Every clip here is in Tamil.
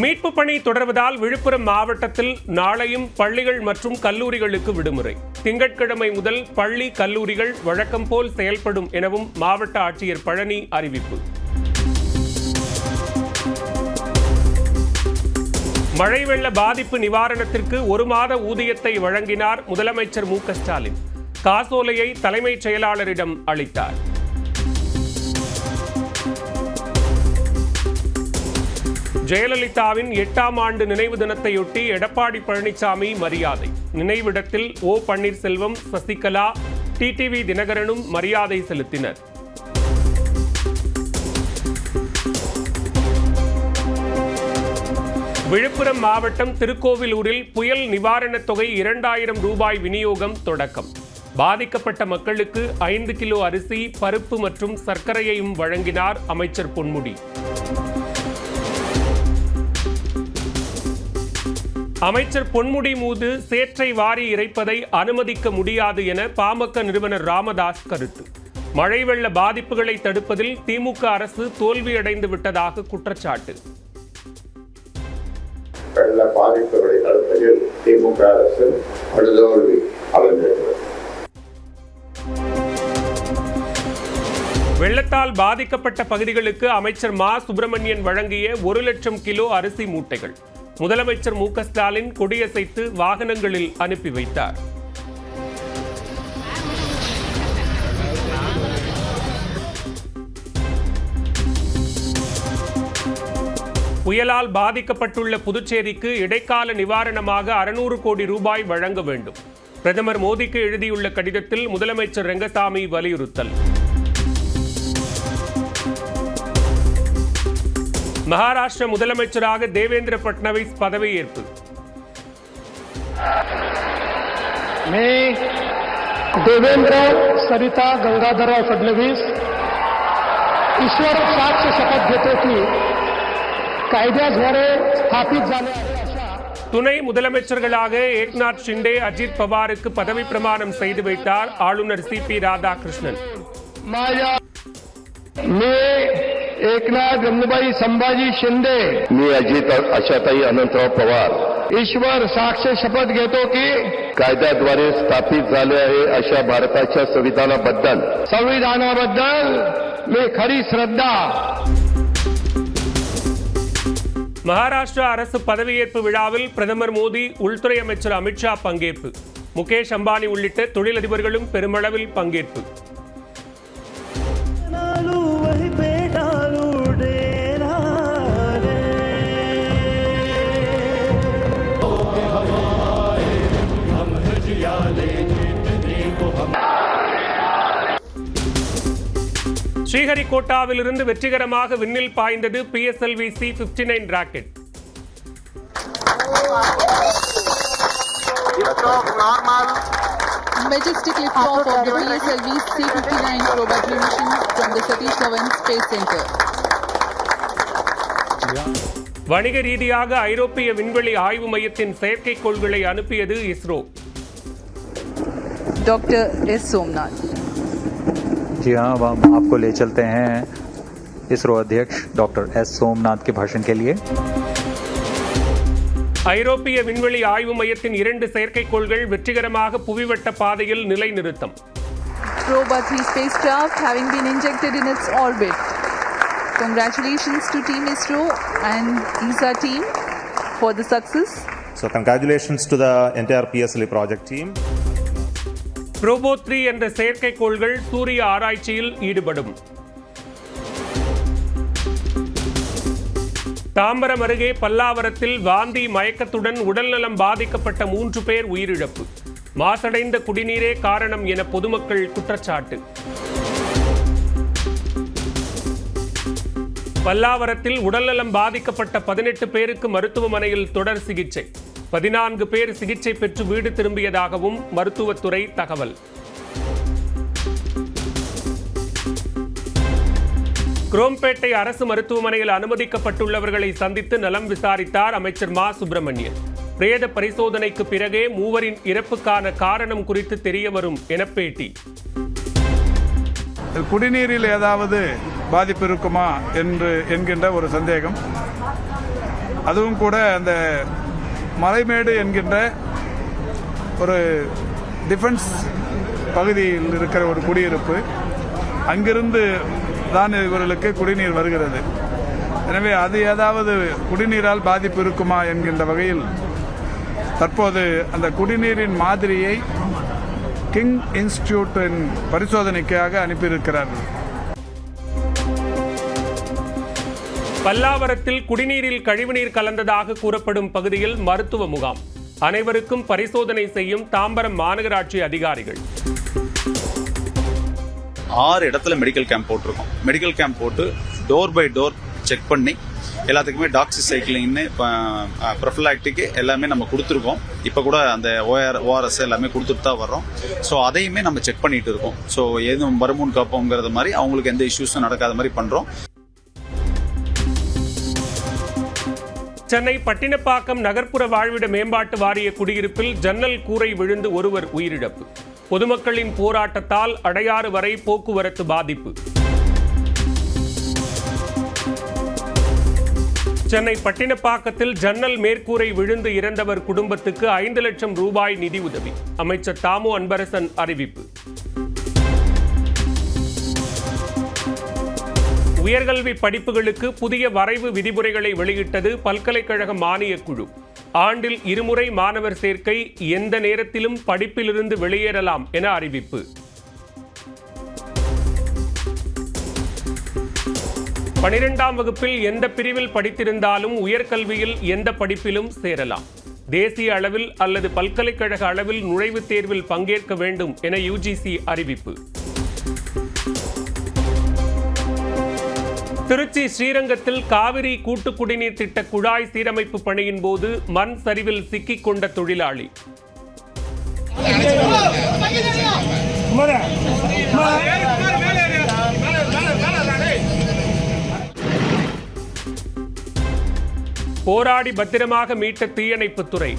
மீட்பு பணி தொடர்வதால் விழுப்புரம் மாவட்டத்தில் நாளையும் பள்ளிகள் மற்றும் கல்லூரிகளுக்கு விடுமுறை. திங்கட்கிழமை முதல் பள்ளி கல்லூரிகள் வழக்கம் போல் செயல்படும் எனவும் மாவட்ட ஆட்சியர் பழனி அறிவிப்பு. மழை வெள்ள பாதிப்பு நிவாரணத்திற்கு 1 மாத ஊதியத்தை வழங்கினார் முதலமைச்சர் மு க ஸ்டாலின். காசோலையை தலைமைச் செயலாளரிடம் அளித்தார். ஜெயலலிதாவின் 8ஆம் ஆண்டு நினைவு தினத்தையொட்டி எடப்பாடி பழனிசாமி மரியாதை. நினைவிடத்தில் ஓ பன்னீர்செல்வம், சசிகலா, டிடிவி தினகரனும் மரியாதை செலுத்தினர். விழுப்புரம் மாவட்டம் திருக்கோவிலூரில் புயல் நிவாரணத் தொகை 2000 ரூபாய் விநியோகம் தொடக்கம். பாதிக்கப்பட்ட மக்களுக்கு 5 கிலோ அரிசி, பருப்பு மற்றும் சர்க்கரையையும் வழங்கினார் அமைச்சர் பொன்முடி. அமைச்சர் பொன்முடி மீது சேற்றை வாரி இறைப்பதை அனுமதிக்க முடியாது என பாமக நிறுவனர் ராமதாஸ் கருத்து. மழை வெள்ள பாதிப்புகளை தடுப்பதில் திமுக அரசு தோல்வியடைந்து விட்டதாக குற்றச்சாட்டு. வெள்ள பாதிப்புகளை தடுப்பதில் திமுக அரசு படுதோல்வி அடைந்திருக்கிறது. வெள்ளத்தால் பாதிக்கப்பட்ட பகுதிகளுக்கு அமைச்சர் மா சுப்பிரமணியன் வழங்கிய 1 லட்சம் கிலோ அரிசி மூட்டைகள் முதலமைச்சர் மு க ஸ்டாலின் கொடியசைத்து வாகனங்களில் அனுப்பி வைத்தார். புயலால் பாதிக்கப்பட்டுள்ள புதுச்சேரிக்கு இடைக்கால நிவாரணமாக 600 கோடி ரூபாய் வழங்க வேண்டும். பிரதமர் மோடிக்கு எழுதியுள்ள கடிதத்தில் முதலமைச்சர் ரெங்கசாமி வலியுறுத்தல். மகாராஷ்டிர முதலமைச்சராக தேவேந்திர பட்னவிஸ் பதவியேற்பு. मैं देवेंद्र सरिता गंगाधरराव फडणवीस ईश्वर साक्ष शपथ घेतो की कायद्याद्वारे स्थापित झाले अशा துணை முதலமைச்சர்களாக ஏக்நாத் ஷிண்டே, அஜித் பவாருக்கு பதவி பிரமாணம் செய்து வைத்தார் ஆளுநர் சி.பி. ராதாகிருஷ்ணன். एकनाथ गंगूबाई संभाजी शिंदे, मी अजित आशाताई अनंतराव पवार ईश्वर साक्ष शपथ घेतो की कायद्याद्वारे स्थापित झाले आहे अशा भारताच्या संविधानाबद्दल मी खरी श्रद्धा. மகாராஷ்டிரா அரசு பதவியேற்பு விழாவில் பிரதமர் மோடி, உள்துறை அமைச்சர் அமித்ஷா பங்கேற்பு. முகேஷ் அம்பானி உள்ளிட்ட தொழிலதிபர்களும் பெருமளவில் பங்கேற்பு. ஸ்ரீஹரிகோட்டாவிலிருந்து வெற்றிகரமாக விண்ணில் பாய்ந்தது PSLV C-59 rocket. Majestic liftoff of the PSLV C-59 probatory mission from the Satish Dhawan Space Center. வணிக ரீதியாக ஐரோப்பிய விண்வெளி ஆய்வு மையத்தின் செயற்கைக்கோள்களை அனுப்பியது இஸ்ரோ. Dr. S. Somnath. जी हाँ, हम आपको ले चलते हैं इसरो अध्यक्ष डॉक्टर एस सोमनाथ के भाषण के लिए. ஐரோப்பிய விண்வெளி ஆய்வு மையத்தின் 2 செயற்கைக்கோள்கள் வெற்றிகரமாக புவிவட்ட பாதையில் நிலைநிறுத்தம். Proba 3 spacecraft having been injected in its orbit. Congratulations to Team ISRO and ESA team for the success. So congratulations to the entire PSLV project team. புரோபோ 3 என்ற செயற்கைக்கோள்கள் சூரிய ஆராய்ச்சியில் ஈடுபடும். தாம்பரம் அருகே பல்லாவரத்தில் வாந்தி மயக்கத்துடன் உடல்நலம் பாதிக்கப்பட்ட 3 பேர் உயிரிழப்பு. மாசடைந்த குடிநீரே காரணம் என பொதுமக்கள் குற்றச்சாட்டு. பல்லாவரத்தில் உடல்நலம் பாதிக்கப்பட்ட 18 பேருக்கு மருத்துவமனையில் தொடர் சிகிச்சை. 14 பேர் சிகிச்சை பெற்று வீடு திரும்பியதாகவும் மருத்துவத்துறை தகவல். குரோம்பேட்டை அரசு மருத்துவமனையில் அனுமதிக்கப்பட்டுள்ளவர்களை சந்தித்து நலம் விசாரித்தார் அமைச்சர் மா சுப்பிரமணியன். பிரேத பரிசோதனைக்கு பிறகே மூவரின் இறப்புக்கான காரணம் குறித்து தெரிய வரும் என பேட்டி. குடிநீரில் ஏதாவது பாதிப்பு இருக்குமா என்கின்ற ஒரு சந்தேகம். அதுவும் கூட அந்த மலைமேடு என்கின்ற ஒரு டிஃபென்ஸ் பகுதியில் இருக்கிற ஒரு குடியிருப்பு, அங்கிருந்து தான் இவர்களுக்கு குடிநீர் வருகிறது. எனவே அது ஏதாவது குடிநீரால் பாதிப்பு இருக்குமா என்கின்ற வகையில் தற்போது அந்த குடிநீரின் மாதிரியை கிங் இன்ஸ்டிடியூட்டின் பரிசோதனைக்காக அனுப்பியிருக்கிறார்கள். பல்லாவரத்தில் குடிநீரில் கழிவுநீர் கலந்ததாக கூறப்படும் பகுதியில் மருத்துவ முகாம். அனைவருக்கும் பரிசோதனை செய்யும் தாம்பரம் மாநகராட்சி அதிகாரிகள். 6 இடத்துல மெடிக்கல் கேம்ப் போட்டிருக்கோம். மெடிக்கல் கேம்ப் போட்டு டோர் பை டோர் செக் பண்ணி எல்லாத்துக்குமே டாக்ஸிசைக்ளின்னு ப்ரொஃபிலாக்டிக்கு எல்லாமே நம்ம கொடுத்துருக்கோம். இப்போ கூட அந்த ஓஆர்எஸ் எல்லாமே கொடுத்துட்டு தான் வர்றோம். ஸோ அதையுமே நம்ம செக் பண்ணிட்டு இருக்கோம். ஸோ எதுவும் வருமுன் காப்போங்கிறது மாதிரி அவங்களுக்கு எந்த இஷ்யூஸும் நடக்காத மாதிரி பண்ணுறோம். சென்னை பட்டினப்பாக்கம் நகர்ப்புற வாழ்விட மேம்பாட்டு வாரிய குடியிருப்பில் ஜன்னல் கூரை விழுந்து ஒருவர் உயிரிழப்பு. பொதுமக்களின் போராட்டத்தால் அடையாறு வரை போக்குவரத்து பாதிப்பு. சென்னை பட்டினப்பாக்கத்தில் ஜன்னல் மேற்கூரை விழுந்து இறந்தவர் குடும்பத்துக்கு 5 லட்சம் ரூபாய் நிதி உதவி. அமைச்சர் தாமு அன்பரசன் அறிவிப்பு. உயர்கல்வி படிப்புகளுக்கு புதிய வரைவு விதிமுறைகளை வெளியிட்டது பல்கலைக்கழக மானியக் குழு. ஆண்டில் 2 முறை மாணவர் சேர்க்கை, எந்த நேரத்திலும் படிப்பிலிருந்து வெளியேறலாம் என அறிவிப்பு. 12ஆம் வகுப்பில் எந்த பிரிவில் படித்திருந்தாலும் உயர்கல்வியில் எந்த படிப்பிலும் சேரலாம். தேசிய அளவில் அல்லது பல்கலைக்கழக அளவில் நுழைவுத் தேர்வில் பங்கேற்க வேண்டும் என யுஜிசி அறிவிப்பு. திருச்சி ஸ்ரீரங்கத்தில் காவிரி கூட்டு குடிநீர் திட்ட குழாய் சீரமைப்பு பணியின் போது மண் சரிவில் சிக்கிக் கொண்ட தொழிலாளி. போராடி பத்திரமாக மீட்ட தீயணைப்புத்துறை.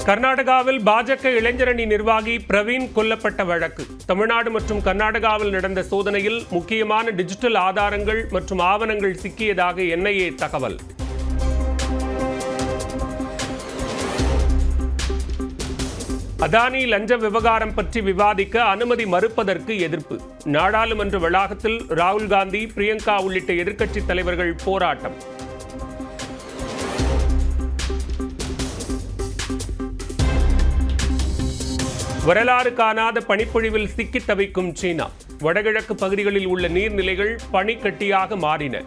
கர்நாடகாவில் பாஜக இளைஞரணி நிர்வாகி பிரவீன் கொல்லப்பட்ட வழக்கு. தமிழ்நாடு மற்றும் கர்நாடகாவில் நடந்த சோதனையில் முக்கியமான டிஜிட்டல் ஆதாரங்கள் மற்றும் ஆவணங்கள் சிக்கியதாக என்ஐஏ தகவல். அதானி லஞ்ச விவகாரம் பற்றி விவாதிக்க அனுமதி மறுப்பதற்கு எதிர்ப்பு. நாடாளுமன்ற வளாகத்தில் ராகுல் காந்தி, பிரியங்கா உள்ளிட்ட எதிர்க்கட்சித் தலைவர்கள் போராட்டம். வரலாறு காணாத பனிப்பொழிவில் சிக்கி தவிக்கும் சீனா. வடகிழக்கு பகுதிகளில் உள்ள நீர்நிலைகள் பனிக்கட்டியாக மாறின.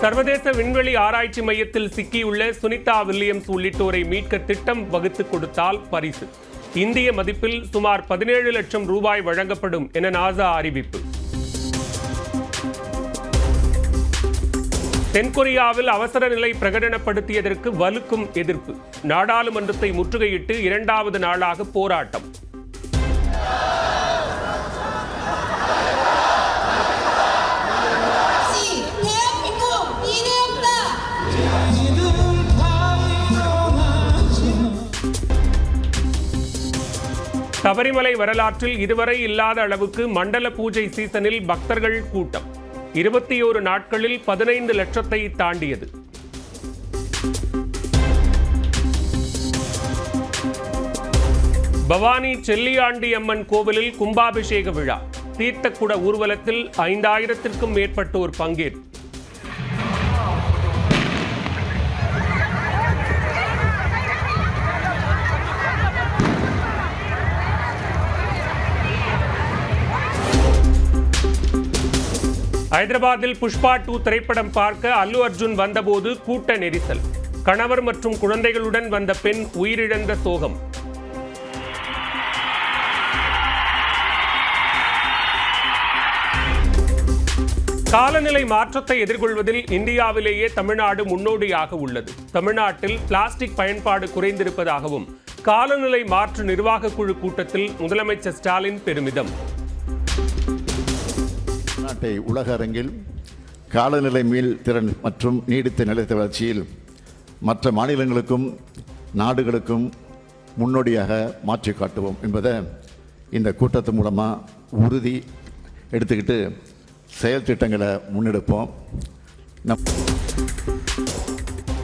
சர்வதேச விண்வெளி ஆராய்ச்சி மையத்தில் சிக்கியுள்ள சுனிதா வில்லியம்ஸ் உள்ளிட்டோரை மீட்க திட்டம் வகுத்து கொடுத்தால் பரிசு. இந்திய மதிப்பில் சுமார் 17 லட்சம் ரூபாய் வழங்கப்படும் என நாசா அறிவிப்பு. தென்கொரியாவில் அவசர நிலை பிரகடனப்படுத்தியதற்கு வலுக்கும் எதிர்ப்பு. நாடாளுமன்றத்தை முற்றுகையிட்டு 2வது நாளாக போராட்டம். சபரிமலை வரலாற்றில் இதுவரை இல்லாத அளவுக்கு மண்டல பூஜை சீசனில் பக்தர்கள் கூட்டம். 21 நாட்களில் 15 லட்சத்தை தாண்டியது. பவானி செல்லியாண்டி அம்மன் கோவிலில் கும்பாபிஷேக விழா. தீர்த்தக்குட ஊர்வலத்தில் 5000த்திற்கும் மேற்பட்டோர் பங்கேற்பு. ஹைதராபாத்தில் புஷ்பா 2 திரைப்படம் பார்க்க அல்லு அர்ஜுன் வந்தபோது கூட்ட நெரிசல். கணவர் மற்றும் குழந்தைகளுடன் வந்த பெண் உயிரிழந்த சோகம். காலநிலை மாற்றத்தை எதிர்கொள்வதில் இந்தியாவிலேயே தமிழ்நாடு முன்னோடியாக உள்ளது. தமிழ்நாட்டில் பிளாஸ்டிக் பயன்பாடு குறைந்திருப்பதாகவும் காலநிலை மாற்று நிர்வாக குழு கூட்டத்தில் முதலமைச்சர் ஸ்டாலின் பெருமிதம். நாட்டை உலக அரங்கில் காலநிலை மீள்திறன் மற்றும் நீடித்த நிலைத்த வளர்ச்சியில் மற்ற மாநிலங்களுக்கும் நாடுகளுக்கும் முன்னோடியாக மாற்றி காட்டுவோம் என்பதை இந்த கூட்டத்து மூலமாக உறுதி எடுத்துக்கிட்டு செயல் திட்டங்களை முன்னெடுப்போம்.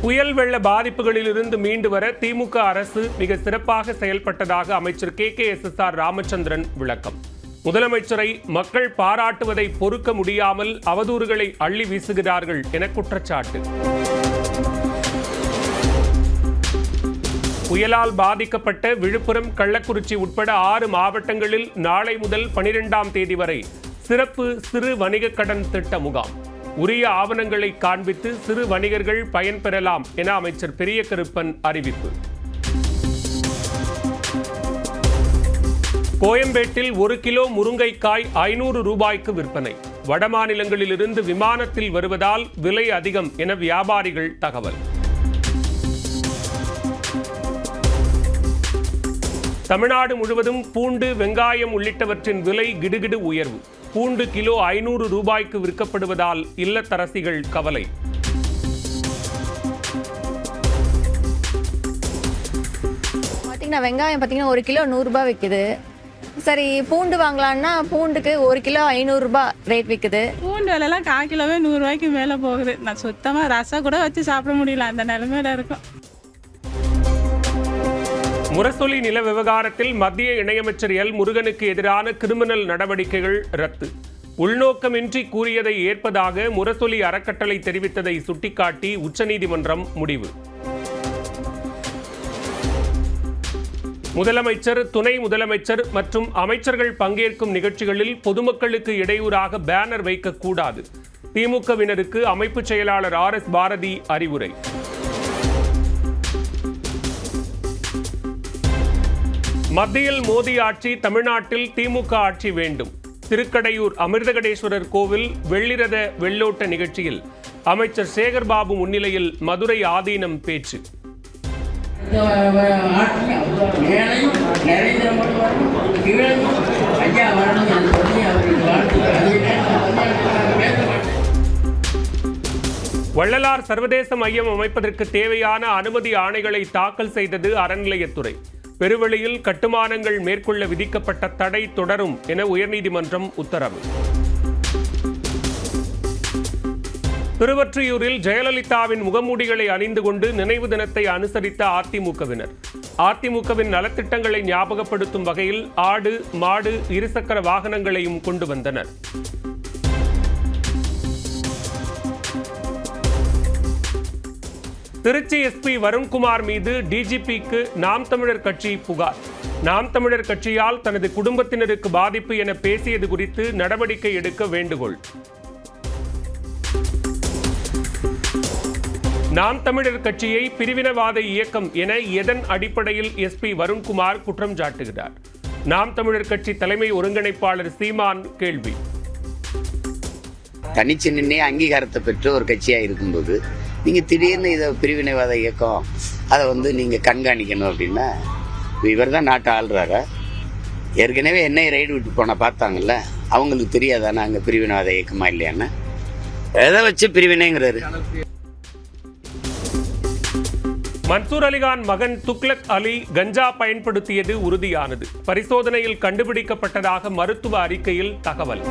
புயல் வெள்ள பாதிப்புகளிலிருந்து மீண்டு வர திமுக அரசு மிக சிறப்பாக செயல்பட்டதாக அமைச்சர் KKSSR ராமச்சந்திரன் விளக்கம். முதலமைச்சரை மக்கள் பாராட்டுவதை பொறுக்க முடியாமல் அவதூறுகளை அள்ளி வீசுகிறார்கள் என குற்றச்சாட்டு. புயலால் பாதிக்கப்பட்ட விழுப்புரம், கள்ளக்குறிச்சி உட்பட 6 மாவட்டங்களில் நாளை முதல் 12ஆம் தேதி வரை சிறப்பு சிறு வணிக கடன் திட்ட முகாம். உரிய ஆவணங்களை காண்பித்து சிறு வணிகர்கள் பயன்பெறலாம் என அமைச்சர் பெரிய கருப்பன் அறிவிப்பு. கோயம்பேட்டில் 1 கிலோ முருங்கைக்காய் 500 ரூபாய்க்கு விற்பனை. வடமாநிலங்களிலிருந்து விமானத்தில் வருவதால் விலை அதிகம் என வியாபாரிகள் தகவல். தமிழ்நாடு முழுவதும் பூண்டு, வெங்காயம் உள்ளிட்டவற்றின் விலை கிடுகிடு உயர்வு. பூண்டு கிலோ 500 ரூபாய்க்கு விற்கப்படுவதால் இல்லத்தரசிகள் கவலை. பார்த்தீங்கன்னா வெங்காயம் பார்த்தீங்கன்னா 1 கிலோ 100 ரூபாய் விற்குது. சரி, பூண்டு வாங்கலான்னா பூண்டுக்கு 1 கிலோ 500 ரூபாய் ரேட் விற்குது. பூண்டு விலைலாம் 1/4 கிலோவே 100 ரூபாய்க்கு மேலே போகுது. நான் சுத்தமாக ரசம் கூட வச்சு சாப்பிட முடியல, அந்த நிலைமையில இருக்கும். முரசொலி நில விவகாரத்தில் மத்திய இணையமைச்சர் எல் முருகனுக்கு எதிரான கிரிமினல் நடவடிக்கைகள் ரத்து. உள்நோக்கமின்றி கூறியதை ஏற்பதாக முரசொலி அறக்கட்டளை தெரிவித்ததை சுட்டிக்காட்டி உச்சநீதிமன்றம் முடிவு. முதலமைச்சர், துணை முதலமைச்சர் மற்றும் அமைச்சர்கள் பங்கேற்கும் நிகழ்ச்சிகளில் பொதுமக்களுக்கு இடையூறாக பேனர் வைக்கக்கூடாது. திமுகவினருக்கு அமைப்பு செயலாளர் RS பாரதி அறிவுரை. மத்தியில் மோடி ஆட்சி, தமிழ்நாட்டில் திமுக ஆட்சி வேண்டும். திருக்கடையூர் அமிர்தகடேஸ்வரர் கோவில் வெள்ளிரத வெள்ளோட்ட நிகழ்ச்சியில் அமைச்சர் சேகர்பாபு முன்னிலையில் மதுரை ஆதீனம் பேச்சு. வள்ளலார் சர்வதேச மையம் அமைப்பதற்கு தேவையான அனுமதி ஆணைகளை தாக்கல் செய்தது அறநிலையத்துறை. பெருவெளியில் கட்டுமானங்கள் மேற்கொள்ள விதிக்கப்பட்ட தடை தொடரும் என உயர்நீதிமன்றம் உத்தரவு. திருவொற்றியூரில் ஜெயலலிதாவின் முகமூடிகளை அணிந்து கொண்டு நினைவு தினத்தை அனுசரித்த அதிமுகவினர். அதிமுகவின் நலத்திட்டங்களை ஞாபகப்படுத்தும் வகையில் ஆடு, மாடு, இருசக்கர வாகனங்களையும் கொண்டு வந்தனர். திருச்சி SP வருண்குமார் மீது DGPக்கு நாம் தமிழர் கட்சி புகார். நாம் தமிழர் கட்சியால் தனது குடும்பத்தினருக்கு பாதிப்பு என பேசியது குறித்து நடவடிக்கை எடுக்க வேண்டுகோள். நாம் தமிழர் கட்சியை பிரிவினவாத இயக்கம் என எதன் அடிப்படையில் SP வருண்குமார் குற்றம் சாட்டுகிறார்? நாம் தமிழர் கட்சி தலைமை ஒருங்கிணைப்பாளர் சீமான் கேள்வி. தனிச்சு நின்னே அங்கீகாரத்தை பெற்று ஒரு கட்சியாக இருக்கும்போது நீங்கள் திடீர்னு இதை பிரிவினைவாத இயக்கம் அதை நீங்கள் கண்காணிக்கணும் அப்படின்னா இவர் தான் நாட்டை ஆள்றாரா? ஏற்கனவே என்னை ரைடு விட்டு போனால் பார்த்தாங்கல்ல, அவங்களுக்கு தெரியாதா நாங்கள் பிரிவினைவாத இயக்கமா இல்லையான்னு? எதை வச்சு பிரிவினைங்கிறாரு? மன்சூர் அலிகான் மகன் துக்ளக் அலி கஞ்சா பயன்படுத்தியது உறுதியானது. பரிசோதனையில் கண்டுபிடிக்கப்பட்டதாக மருத்துவ அறிக்கையில் தகவல்.